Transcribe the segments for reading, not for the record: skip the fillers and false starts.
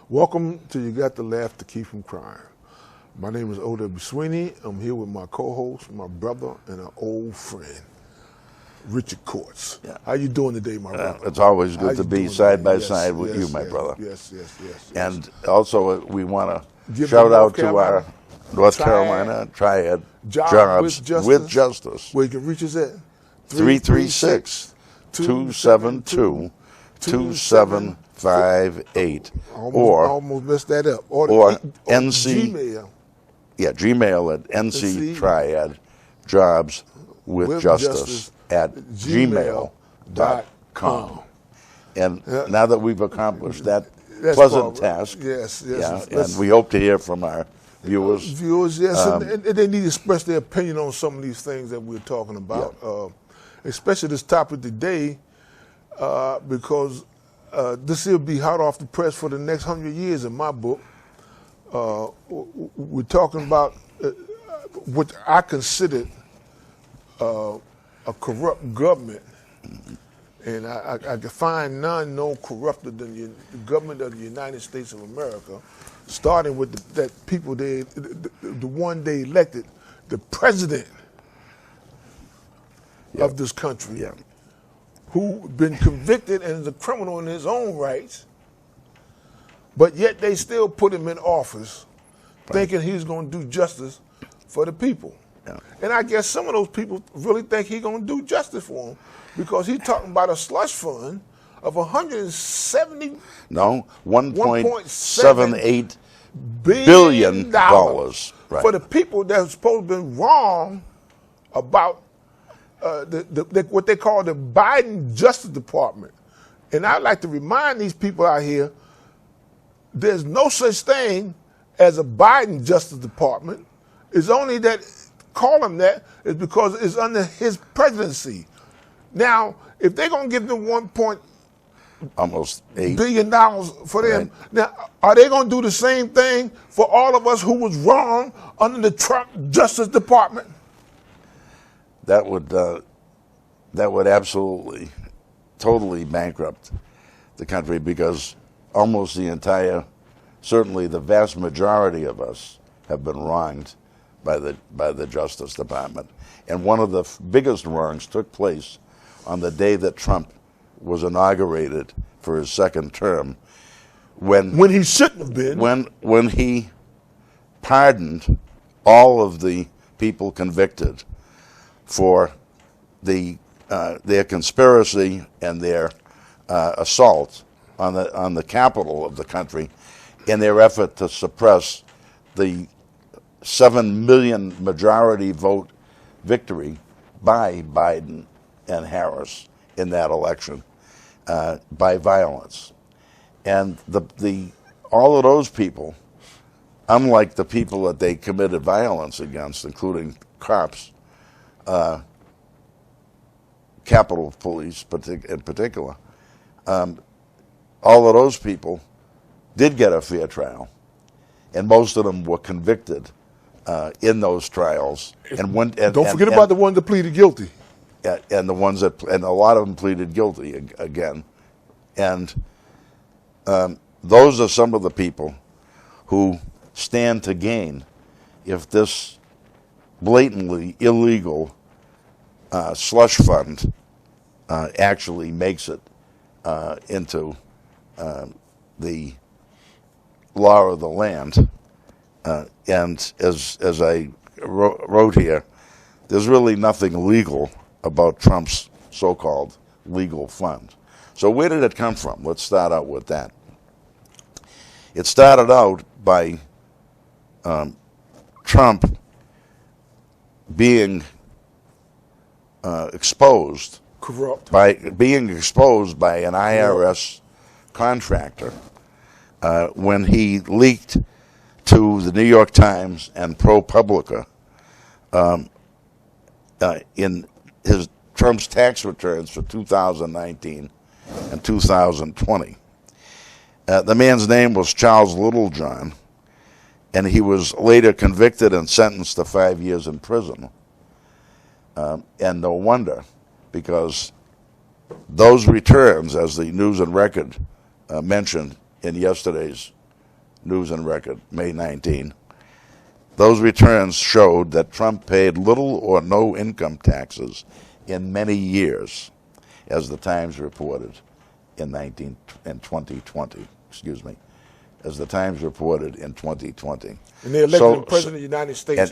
Welcome to You Got to Laugh to Keep from Crying. My name is O.W. Sweeney. I'm here with my co-host, my brother, and an old friend, Richard Courts. Yeah. How you doing today, my brother? It's always good to be side by side with you, my brother. Yes. And also, we want to Give shout the out to our North Carolina Triad Jobs with Justice. Where you can reach us at 336-272-2758. Or almost messed that up. Or NC Gmail. Yeah, Gmail at NC Triad Jobs with Justice at gmail.com. And now that we've accomplished that pleasant task, yes, and we hope to hear from our viewers. Yes, and they need to express their opinion on some of these things that we're talking about, especially this topic today, because this will be hot off the press for the next 100 years in my book. We're talking about what I consider a corrupt government, and I can find none no corrupter than the government of the United States of America, starting with that people the one they elected, the president of this country, who been convicted and is a criminal in his own rights, but yet they still put him in office, thinking he's going to do justice for the people. And I guess some of those people really think he's going to do justice for them, because he's talking about a slush fund of $1.78 billion for the people that are supposed to be wrong about what they call the Biden Justice Department. And I'd like to remind these people out here, there's no such thing as a Biden Justice Department. It's only that call him that is because it's under his presidency. Now, if they're going to give them almost $8 billion for them, now are they going to do the same thing for all of us who was wrong under the Trump Justice Department? That would absolutely, totally bankrupt the country, because almost certainly the vast majority of us have been wronged by the Justice Department. And one of the biggest wrongs took place on the day that Trump was inaugurated for his second term, when he shouldn't have been. When he pardoned all of the people convicted for their conspiracy and their assault on the capital of the country, in their effort to suppress the 7 million majority vote victory by Biden and Harris in that election by violence. And all of those people, unlike the people that they committed violence against, including cops, Capitol Police in particular, all of those people did get a fair trial, and most of them were convicted in those trials. And don't forget about the ones that pleaded guilty. And a lot of them pleaded guilty again. And those are some of the people who stand to gain if this blatantly illegal slush fund actually makes it into the law of the land. And as I wrote here, there's really nothing legal about Trump's so-called legal fund. So where did it come from? Let's start out with that. It started out by Trump being exposed, by an IRS contractor when he leaked to the New York Times and ProPublica in Trump's tax returns for 2019 and 2020. The man's name was Charles Littlejohn, and he was later convicted and sentenced to 5 years in prison. And no wonder, because those returns, as the News and Record mentioned in yesterday's News and Record, May 19. Those returns showed that Trump paid little or no income taxes in many years, as the Times reported in 2020. Excuse me, as the Times reported in 2020. And they elected him president of the United States,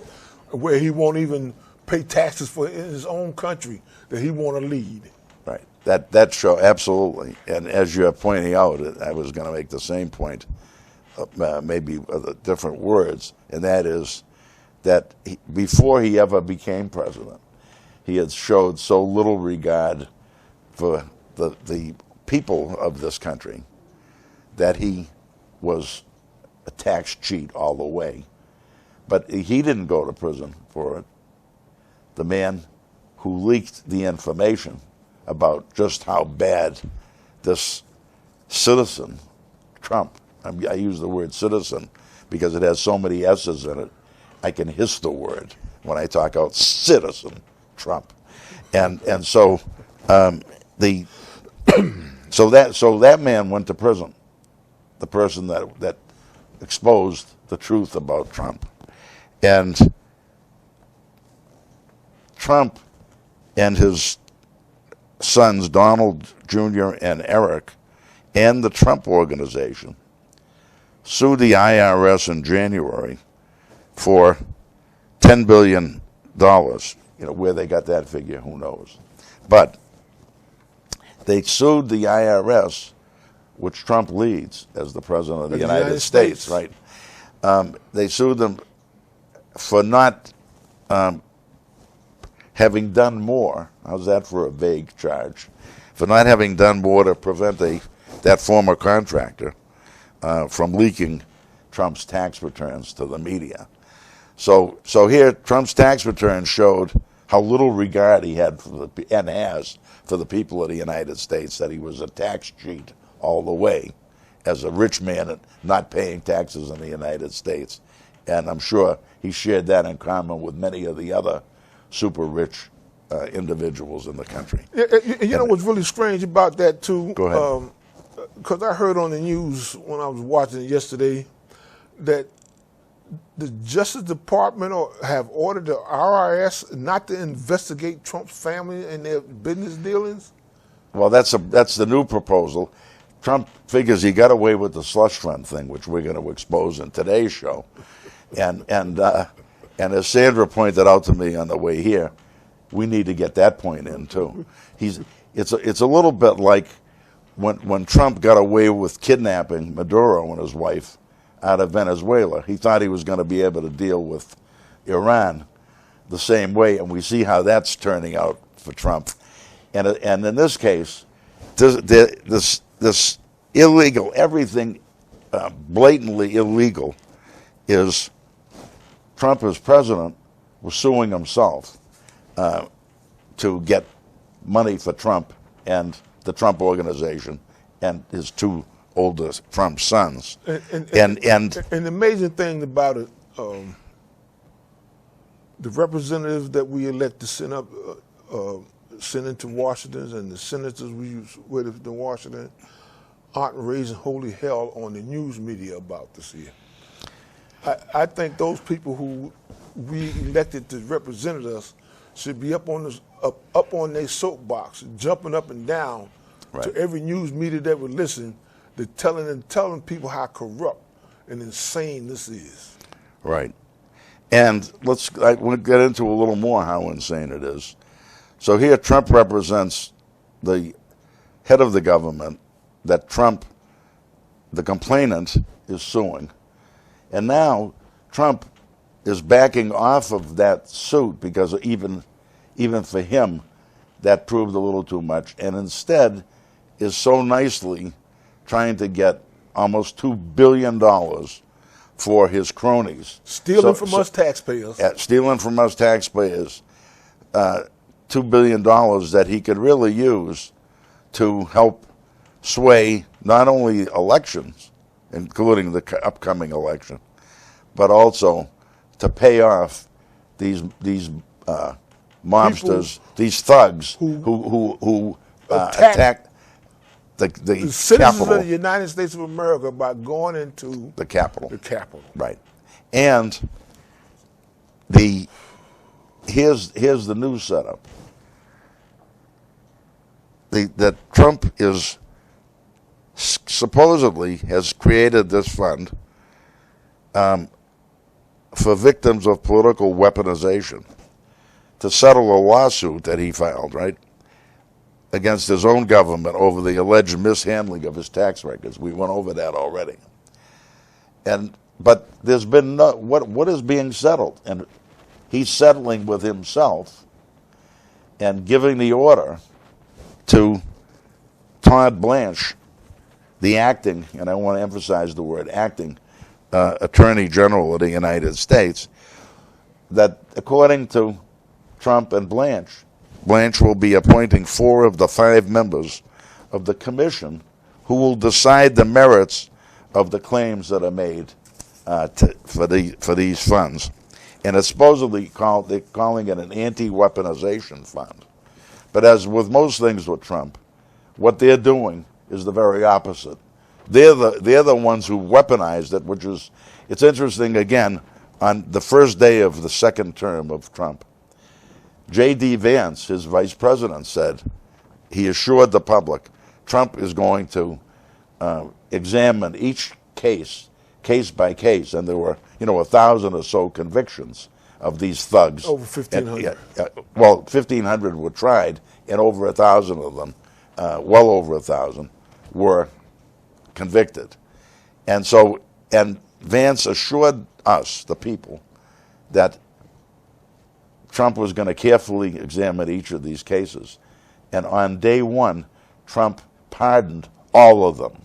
where he won't even pay taxes for in his own country that he want to lead. Right. That show, absolutely. And as you're pointing out, I was going to make the same point, maybe with different words, and that is that before he ever became president, he had showed so little regard for the people of this country that he was a tax cheat all the way. But he didn't go to prison for it. The man who leaked the information about just how bad this citizen, Trump, I use the word citizen because it has so many S's in it, I can hiss the word when I talk out citizen Trump. And so so that man went to prison, the person that exposed the truth about Trump. And Trump and his sons, Donald Jr. and Eric, and the Trump Organization sued the IRS in January for $10 billion. Where they got that figure, who knows. But they sued the IRS, which Trump leads as the president of the United States, right? They sued them for not having done more. How's that for a vague charge? For not having done more to prevent that former contractor from leaking Trump's tax returns to the media. So here, Trump's tax returns showed how little regard he had and has for the people of the United States, that he was a tax cheat all the way as a rich man not paying taxes in the United States. And I'm sure he shared that in common with many of the other super rich individuals in the country. You know what's really strange about that, too? Go ahead. Because I heard on the news when I was watching it yesterday that the Justice Department have ordered the IRS not to investigate Trump's family and their business dealings. Well, that's the new proposal. Trump figures he got away with the slush fund thing, which we're going to expose in today's show. And as Sandra pointed out to me on the way here, we need to get that point in too. It's a little bit like when Trump got away with kidnapping Maduro and his wife out of Venezuela. He thought he was going to be able to deal with Iran the same way, and we see how that's turning out for Trump. And in this case, this illegal, everything blatantly illegal, is Trump as president was suing himself to get money for Trump and the Trump Organization and his two oldest Trump sons. And the amazing thing about it, the representatives that we elect to send into Washington and the senators we use with in Washington aren't raising holy hell on the news media about this here. I think those people who we elected to represent us should be up on their soapbox, jumping up and down to every news media that would listen, telling people how corrupt and insane this is. Right. And we'll get into a little more how insane it is. So here Trump represents the head of the government that Trump, the complainant, is suing. And now Trump is backing off of that suit because even for him, that proved a little too much, and instead is so nicely trying to get almost $2 billion for his cronies. Stealing from us taxpayers. Stealing from us taxpayers. $2 billion that he could really use to help sway not only elections, including the upcoming election, but also to pay off these mobsters, these thugs who attack the citizens capital, of the United States of America by going into the capital. The capital. Right. And here's the new setup. That Trump is supposedly has created this fund for victims of political weaponization to settle a lawsuit that he filed, right, against his own government over the alleged mishandling of his tax records. We went over that already. But there's been what is being settled, and he's settling with himself and giving the order to Todd Blanche, the acting, and I want to emphasize the word acting, Attorney General of the United States, that according to Trump and Blanche will be appointing 4 of the 5 members of the commission who will decide the merits of the claims that are made for these funds. And it's supposedly they're calling it an anti-weaponization fund. But as with most things with Trump, what they're doing is the very opposite. They're the ones who weaponized it, which is, it's interesting, again, on the first day of the second term of Trump, J.D. Vance, his vice president, said he assured the public Trump is going to examine each case by case, and there were 1,000 or so convictions of these thugs. Over 1,500. Well, 1,500 were tried, and over 1,000 of them, well over 1,000, were convicted. And Vance assured us, the people, that Trump was going to carefully examine each of these cases. And on day one, Trump pardoned all of them,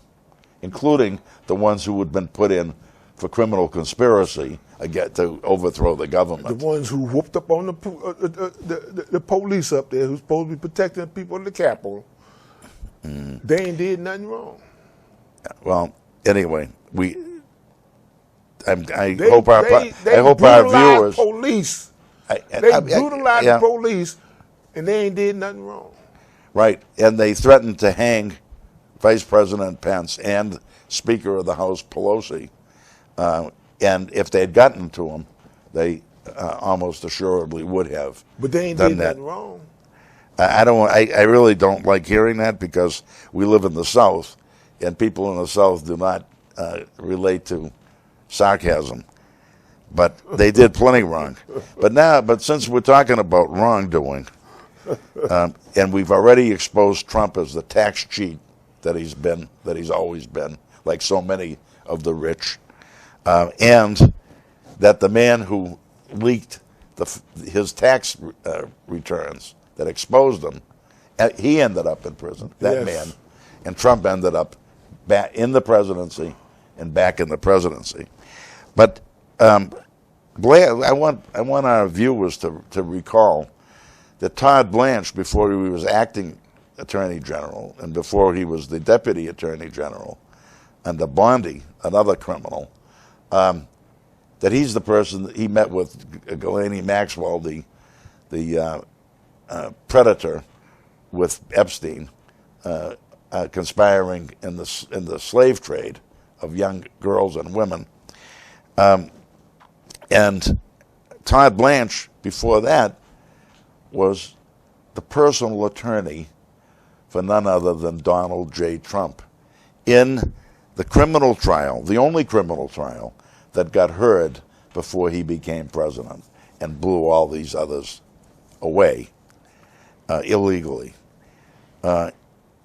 including the ones who had been put in for criminal conspiracy to overthrow the government. The ones who whooped up on the police up there who's supposed to be protecting people in the Capitol. They ain't did nothing wrong. Well, anyway, I hope our viewers. Police. They brutalized the police, and they ain't did nothing wrong. Right, and they threatened to hang Vice President Pence and Speaker of the House Pelosi. And if they had gotten to him, they almost assuredly would have. But they ain't done did that. nothing wrong. I really don't like hearing that, because we live in the South, and people in the South do not relate to sarcasm. But they did plenty wrong. But since we're talking about wrongdoing, and we've already exposed Trump as the tax cheat that he's always been, like so many of the rich, and that the man who leaked his tax returns that exposed them, he ended up in prison. That man, and Trump ended up back in the presidency and back in the presidency. But Blair, I want our viewers to recall that Todd Blanche, before he was acting Attorney General and before he was the Deputy Attorney General, under Bondi, another criminal, that he's the person that he met with Ghislaine Maxwell, the predator with Epstein, conspiring in the slave trade of young girls and women. And Todd Blanche, before that, was the personal attorney for none other than Donald J. Trump in the criminal trial, the only criminal trial that got heard before he became president and blew all these others away illegally. And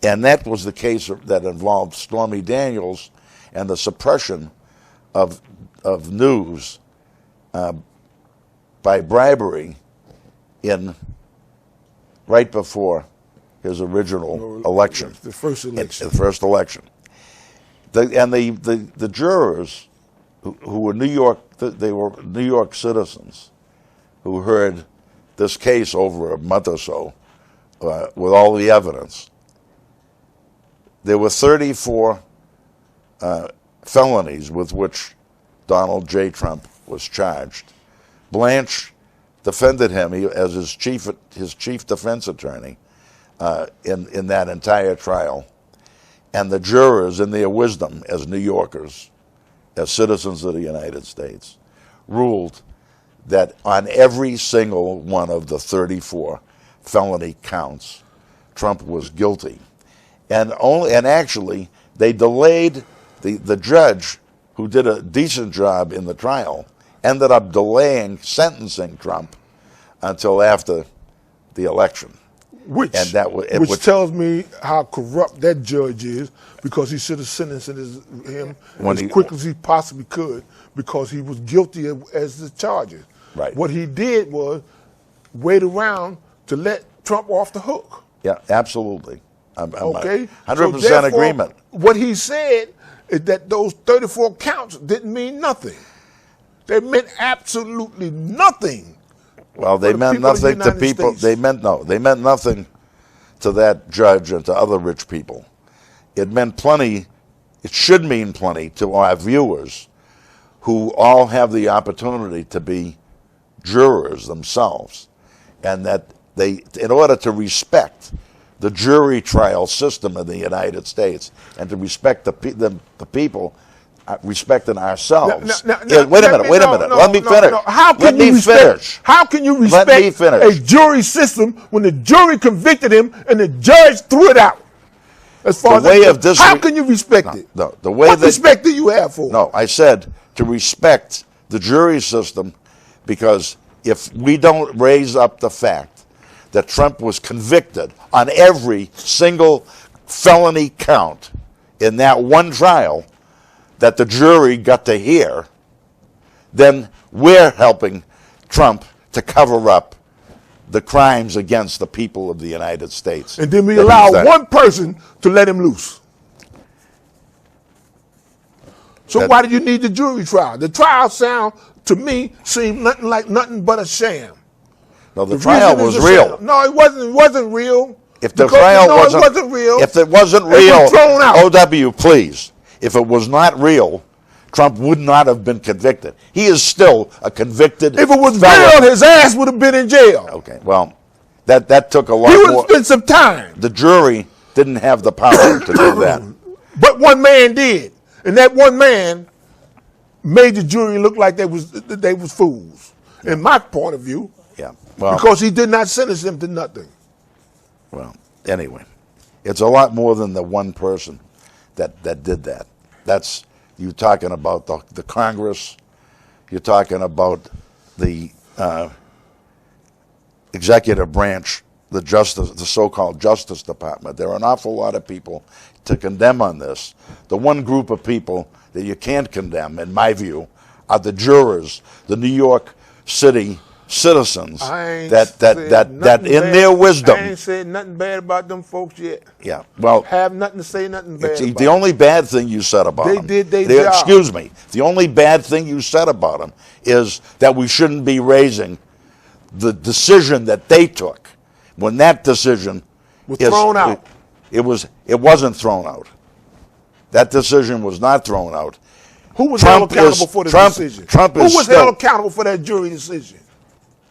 that was the case that involved Stormy Daniels and the suppression of news by bribery right before his original election. The first election. The first election. The jurors who were New York citizens who heard this case over a month or so with all the evidence. There were 34 felonies with which Donald J. Trump was charged. Blanche defended him as his chief defense attorney in that entire trial, and the jurors, in their wisdom as New Yorkers, as citizens of the United States, ruled that on every single one of the 34 felony counts, Trump was guilty. And actually, they delayed the judge, who did a decent job in the trial, ended up delaying sentencing Trump until after the election. Which tells me how corrupt that judge is, because he should have sentenced him as quick as he possibly could, because he was guilty as the charges. Right. What he did was wait around to let Trump off the hook. Yeah, absolutely. I'm okay? 100% so agreement. What he said is that those 34 counts didn't mean nothing. They meant absolutely nothing. Well, they meant nothing to people. They meant nothing to that judge and to other rich people. It meant plenty. It should mean plenty to our viewers, who all have the opportunity to be jurors themselves, and that they, in order to respect the jury trial system in the United States and to respect the people. Respecting ourselves. Wait a minute. Let me finish. How can you respect a jury system when the jury convicted him and the judge threw it out? As far as how can you respect it? No, the way what respect do you have for it? No, I said to respect the jury system, because if we don't raise up the fact that Trump was convicted on every single felony count in that one trial that the jury got to hear, then we're helping Trump to cover up the crimes against the people of the United States. And then we allow one person to let him loose. So why do you need the jury trial? The trial seemed nothing but a sham. No, the trial was real. No, it wasn't real. If the trial wasn't real. If it wasn't real, it was thrown out. OW, please. If it was not real, Trump would not have been convicted. He is still a convicted If it was felon. real, his ass would have been in jail. Okay, well, that took a lot more. He would have spent some time. The jury didn't have the power to do that. But one man did. And that one man made the jury look like they was fools, in my point of view. Yeah. Well, because he did not sentence them to nothing. Well, anyway, it's a lot more than the one person that did that. That's, you're talking about the Congress, you're talking about the executive branch, the so-called Justice Department. There are an awful lot of people to condemn on this. The one group of people that you can't condemn, in my view, are the jurors, the New York City citizens that in their wisdom. I ain't said nothing bad about them folks yet. Yeah, well, have nothing to say nothing bad about the only bad thing you said about them. They did their job. Excuse me. The only bad thing you said about them is that we shouldn't be raising the decision that they took when that decision was thrown out. It wasn't thrown out. That decision was not thrown out. Who was held accountable for the decision? Who was held accountable for that jury decision?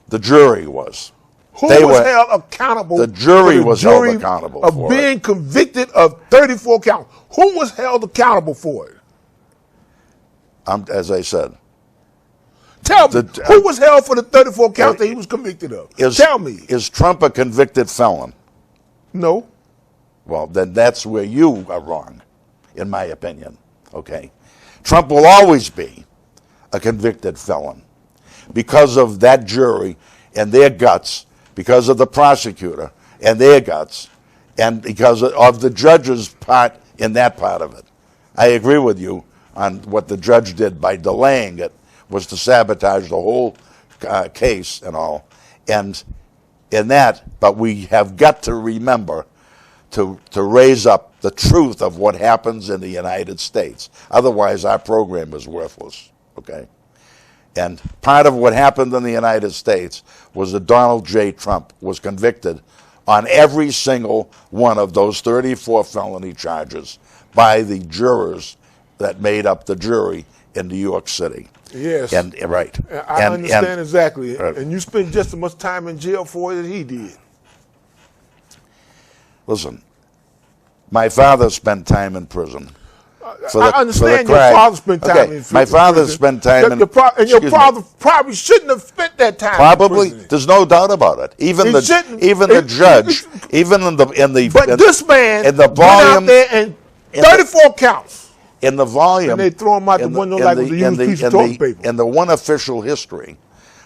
The jury was. Who was held accountable? The jury was held accountable for being convicted of 34 counts. Who was held accountable for it? As I said. Tell me, who was held for the 34 counts that he was convicted of? Tell me. Is Trump a convicted felon? No. Well, then that's where you are wrong, in my opinion. Okay? Trump will always be a convicted felon because of that jury and their guts, because of the prosecutor and their guts, and because of the judge's part in that part of it. I agree with you on what the judge did by delaying it was to sabotage the whole case and all. And in that, but we have got to remember to raise up the truth of what happens in the United States. Otherwise, our program is worthless, okay? And part of what happened in the United States was that Donald J. Trump was convicted on every single one of those 34 felony charges by the jurors that made up the jury in New York City. Yes. Right. I understand exactly. And you spent just as much time in jail for it as he did. Listen, My father spent time in prison. I understand your father spent time in prison. My father spent time in prison. And your father probably shouldn't have spent that time probably, in prison. There's no doubt about it. Even the judge, even in the But this man in the volume, went out there and 34 counts. In the volume. And they throw him out the window like it was a used piece of toilet paper. In the one official history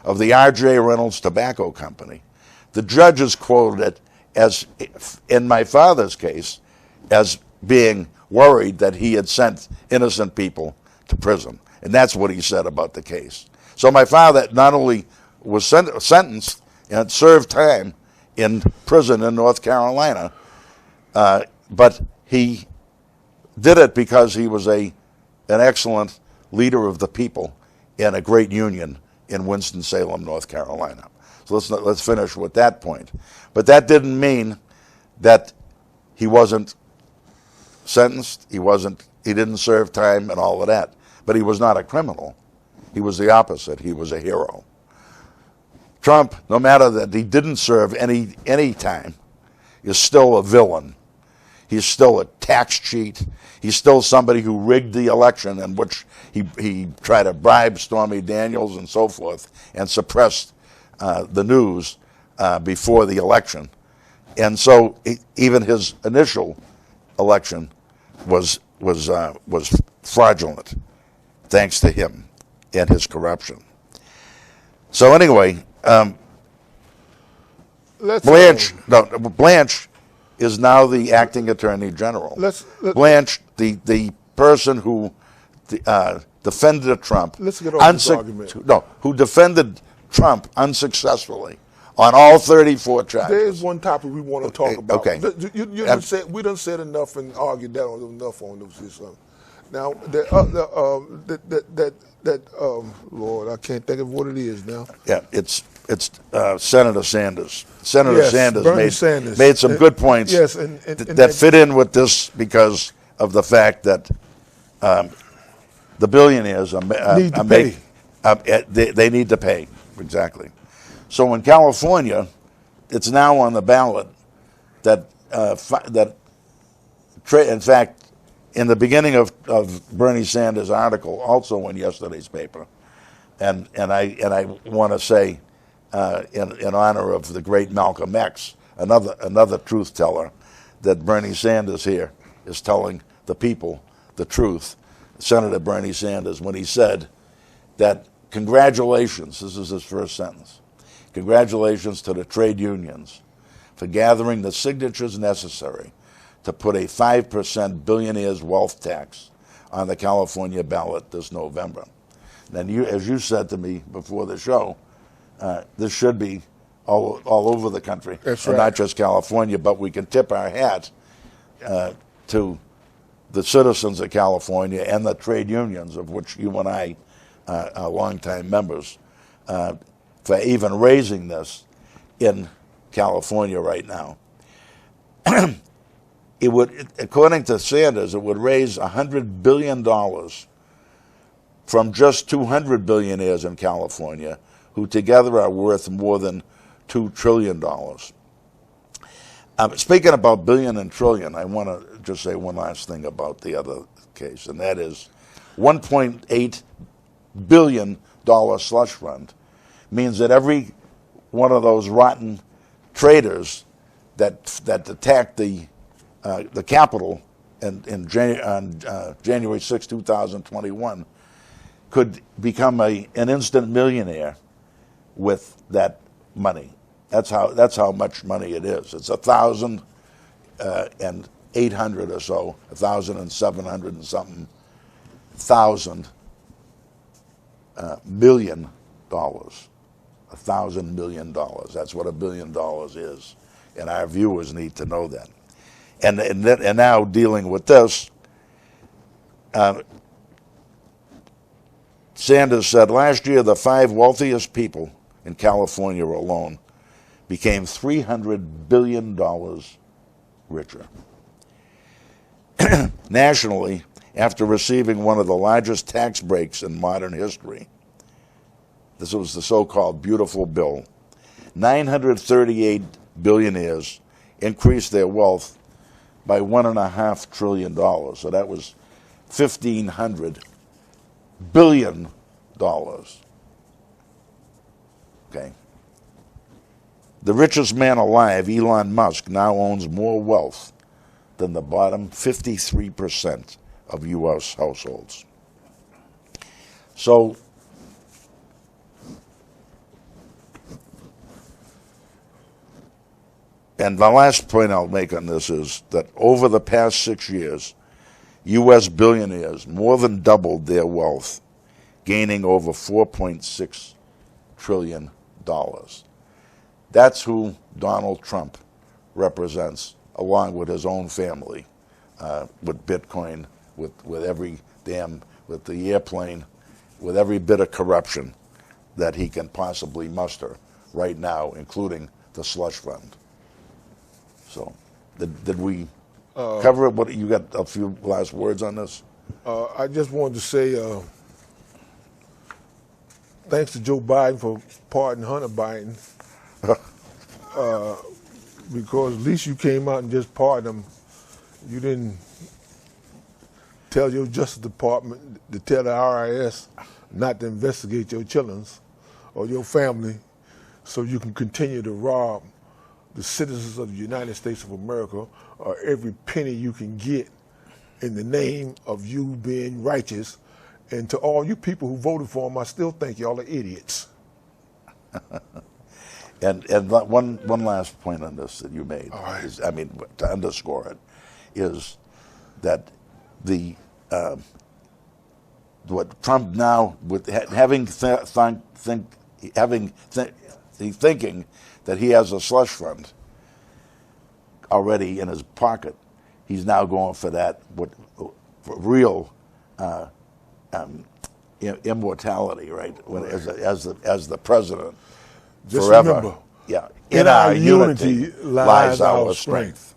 of the R.J. Reynolds Tobacco Company, the judge is quoted as, in my father's case, as being worried that he had sent innocent people to prison. And that's what he said about the case. So my father not only was sentenced and served time in prison in North Carolina, but he did it because he was an excellent leader of the people in a great union in Winston-Salem, North Carolina. So let's finish with that point. But that didn't mean that he wasn't sentenced, he didn't serve time and all of that. But he was not a criminal. He was the opposite. He was a hero. Trump, no matter that he didn't serve any time, is still a villain. He's still a tax cheat. He's still somebody who rigged the election in which he tried to bribe Stormy Daniels and so forth and suppressed the news before the election. And so even his initial election was fraudulent, thanks to him and his corruption. So anyway, Blanche is now the acting attorney general. Blanche, the person who defended Trump, who defended Trump unsuccessful on all 34 charges. There's one topic we want to talk about. Okay. We done said enough and argued that enough on this. Now, Lord, I can't think of what it is now. Yeah, it's Senator Sanders. Senator Sanders made some good points that fit in with this because of the fact that the billionaires they need to pay. Exactly. So in California, it's now on the ballot that in fact, in the beginning of Bernie Sanders' article, also in yesterday's paper, and I want to say, in honor of the great Malcolm X, another truth teller, that Bernie Sanders here is telling the people the truth. Senator Bernie Sanders, when he said that congratulations, this is his first sentence, congratulations to the trade unions for gathering the signatures necessary to put a 5% billionaire's wealth tax on the California ballot this November. And as you said to me before the show, this should be all over the country. That's and right. Not just California, but we can tip our hat to the citizens of California and the trade unions, of which you and I are longtime members, for even raising this in California right now. It would, according to Sanders, it would raise $100 billion from just 200 billionaires in California, who together are worth more than $2 trillion. Speaking about billion and trillion, I want to just say one last thing about the other case, and that is $1.8 billion slush fund means that every one of those rotten traders that attacked the Capitol on January 6, 2021 could become an instant millionaire with that money. That's how much money it is. It's 1,800 or so, 1,700 and something thousand million dollars. $1,000 million. That's what $1 billion is, and our viewers need to know that. And now dealing with this, Sanders said last year the 5 wealthiest people in California alone became $300 billion richer. Nationally, after receiving one of the largest tax breaks in modern history, this was the so-called beautiful bill, 938 billionaires increased their wealth by $1.5 trillion. So that was $1,500 billion. Okay. The richest man alive, Elon Musk, now owns more wealth than the bottom 53% of U.S. households. So, and the last point I'll make on this is that over the past 6 years, U.S. billionaires more than doubled their wealth, gaining over $4.6 trillion. That's who Donald Trump represents, along with his own family, with Bitcoin, with every with the airplane, with every bit of corruption that he can possibly muster right now, including the slush fund. So, did we cover it? What, you got a few last words on this? I just wanted to say thanks to Joe Biden for pardoning Hunter Biden. Because at least you came out and just pardoned him. You didn't tell your Justice Department to tell the IRS not to investigate your children's or your family so you can continue to rob the citizens of the United States of America or every penny you can get in the name of you being righteous. And to all you people who voted for him, I still think y'all are idiots. And one last point on this that you made, right, is, I mean, to underscore it, is that the what Trump now, with thinking that he has a slush fund already in his pocket, he's now going for that for real immortality, right? As the president. Just forever. Remember, yeah, in our unity lies our strength.